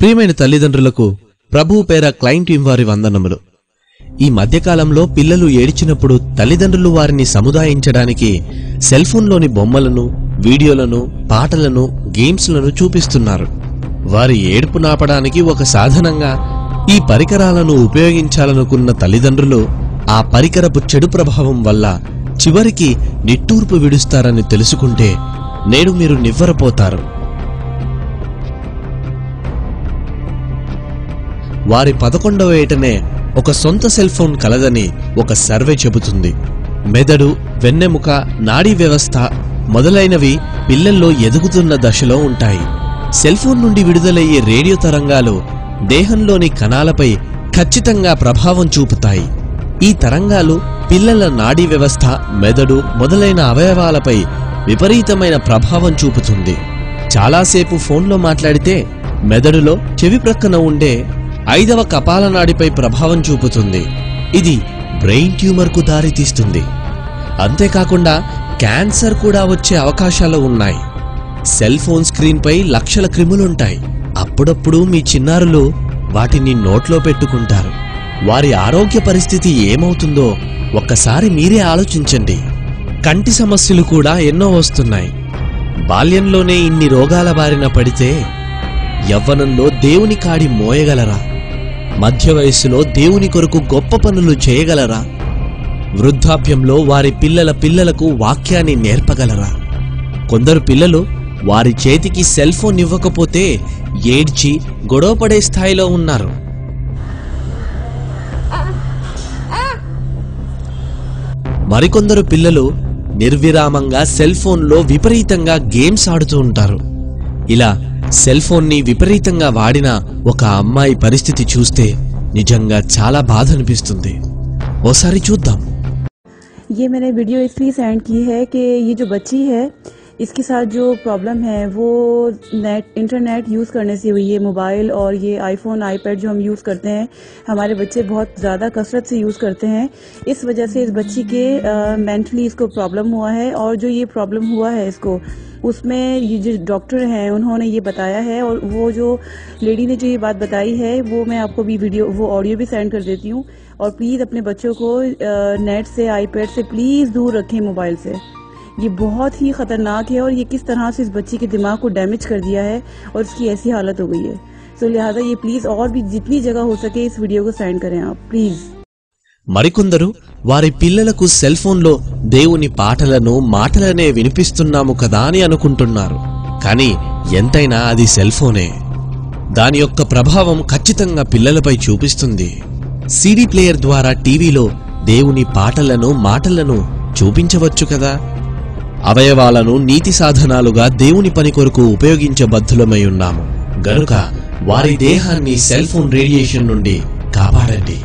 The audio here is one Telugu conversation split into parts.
ప్రియమైన తల్లిదండ్రులకు ప్రభువు పేర క్లయింట్ టీం వారి వందనములు. ఈ మధ్యకాలంలో పిల్లలు ఏడ్చినప్పుడు తల్లిదండ్రులు వారిని సముదాయించడానికి సెల్ఫోన్లోని బొమ్మలను, వీడియోలను, పాటలను, గేమ్స్లను చూపిస్తున్నారు. వారి ఏడుపు నాపడానికి ఒక సాధనంగా ఈ పరికరాలను ఉపయోగించాలనుకున్న తల్లిదండ్రులు ఆ పరికరపు చెడు ప్రభావం వల్ల చివరికి నిట్టూర్పు విడుస్తారని తెలుసుకుంటే నేడు మీరు నివ్వరపోతారు. వారి 11వ ఏటనే ఒక సొంత సెల్ ఫోన్ కలదని ఒక సర్వే చెబుతుంది. మెదడు, వెన్నెముక, నాడీ వ్యవస్థ మొదలైనవి పిల్లల్లో ఎదుగుతున్న దశలో ఉంటాయి. సెల్ ఫోన్ నుండి విడుదలయ్యే రేడియో తరంగాలు దేహంలోని కణాలపై ఖచ్చితంగా ప్రభావం చూపుతాయి. ఈ తరంగాలు పిల్లల నాడీ వ్యవస్థ, మెదడు మొదలైన అవయవాలపై విపరీతమైన ప్రభావం చూపుతుంది. చాలాసేపు ఫోన్లో మాట్లాడితే మెదడులో చెవి ప్రక్కన ఉండే 5వ కపాలనాడిపై ప్రభావం చూపుతుంది. ఇది బ్రెయిన్ ట్యూమర్కు దారితీస్తుంది. అంతేకాకుండా క్యాన్సర్ కూడా వచ్చే అవకాశాలు ఉన్నాయి. సెల్ ఫోన్ స్క్రీన్పై లక్షల క్రిములుంటాయి. అప్పుడప్పుడు మీ చిన్నారులు వాటిని నోట్లో పెట్టుకుంటారు. వారి ఆరోగ్య పరిస్థితి ఏమవుతుందో ఒక్కసారి మీరే ఆలోచించండి. కంటి సమస్యలు కూడా ఎన్నో వస్తున్నాయి. బాల్యంలోనే ఇన్ని రోగాల బారిన పడితే యవ్వనంలో దేవుని కాడి మోయగలరా? మధ్య వయస్సులో దేవుని కొరకు గొప్ప పనులు చేయగలరా? వృద్ధాప్యంలో వారి పిల్లలకు వాక్యాన్ని నేర్పగలరా? కొందరు పిల్లలు వారి చేతికి సెల్ ఫోన్ ఇవ్వకపోతే ఏడ్చి గొడవపడే స్థాయిలో ఉన్నారు. మరికొందరు పిల్లలు నిర్విరామంగా సెల్ ఫోన్లో విపరీతంగా గేమ్స్ ఆడుతూ ఉంటారు. ఇలా సెల్ ఫోన్ని విపరీతంగా వాడిన ఒక అమ్మాయి పరిస్థితి చూస్తే నిజంగా చాలా బాధ అనిపిస్తుంది. ఓసారి చూద్దాం. ये मैंने वीडियो इसलिए सेंड की है कि ये जो बच्ची है इसके साथ जो प्रॉब्लम है वो इंटरनेट यूज़ करने से हुई है। मोबाइल और ये आईफोन, आईपैड जो हम यूज़ करते हैं, हमारे बच्चे बहुत ज़्यादा कसरत से यूज़ करते हैं। इस वजह से इस बच्ची के मेंटली इसको प्रॉब्लम हुआ है। और जो ये प्रॉब्लम हुआ है इसको, उसमें ये जो डॉक्टर हैं उन्होंने ये बताया है, और वो जो लेडी ने जो ये बात बताई है वो मैं आपको भी ऑडियो भी सेंड कर देती हूँ। और प्लीज़ अपने बच्चों को नेट से, आईपैड से प्लीज़ दूर रखें, मोबाइल से। ये बहुत ही ख़तरनाक है और ये किस तरह से इस बच्ची के दिमाग को डैमेज कर दिया है और इसकी ऐसी हालत हो गई है। सो लिहाजा ये प्लीज़ और भी जितनी जगह हो सके इस वीडियो को सेंड करें आप प्लीज़। మరికొందరు వారి పిల్లలకు సెల్ ఫోన్లో దేవుని పాటలను, మాటలనే వినిపిస్తున్నాము కదా అని అనుకుంటున్నారు. కానీ ఎంతైనా అది సెల్ ఫోనే. దాని యొక్క ప్రభావం ఖచ్చితంగా పిల్లలపై చూపిస్తుంది. సీడీ ప్లేయర్ ద్వారా టీవీలో దేవుని పాటలను, మాటలను చూపించవచ్చు కదా. అవయవాలను నీతి సాధనాలుగా దేవుని పని కొరకు ఉపయోగించబద్ధులమై ఉన్నాము గనుక వారి దేహాన్ని సెల్ ఫోన్ రేడియేషన్ నుండి కాపాడండి.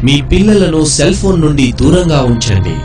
మీ పిల్లలను సెల్ ఫోన్ నుండి దూరంగా ఉంచండి.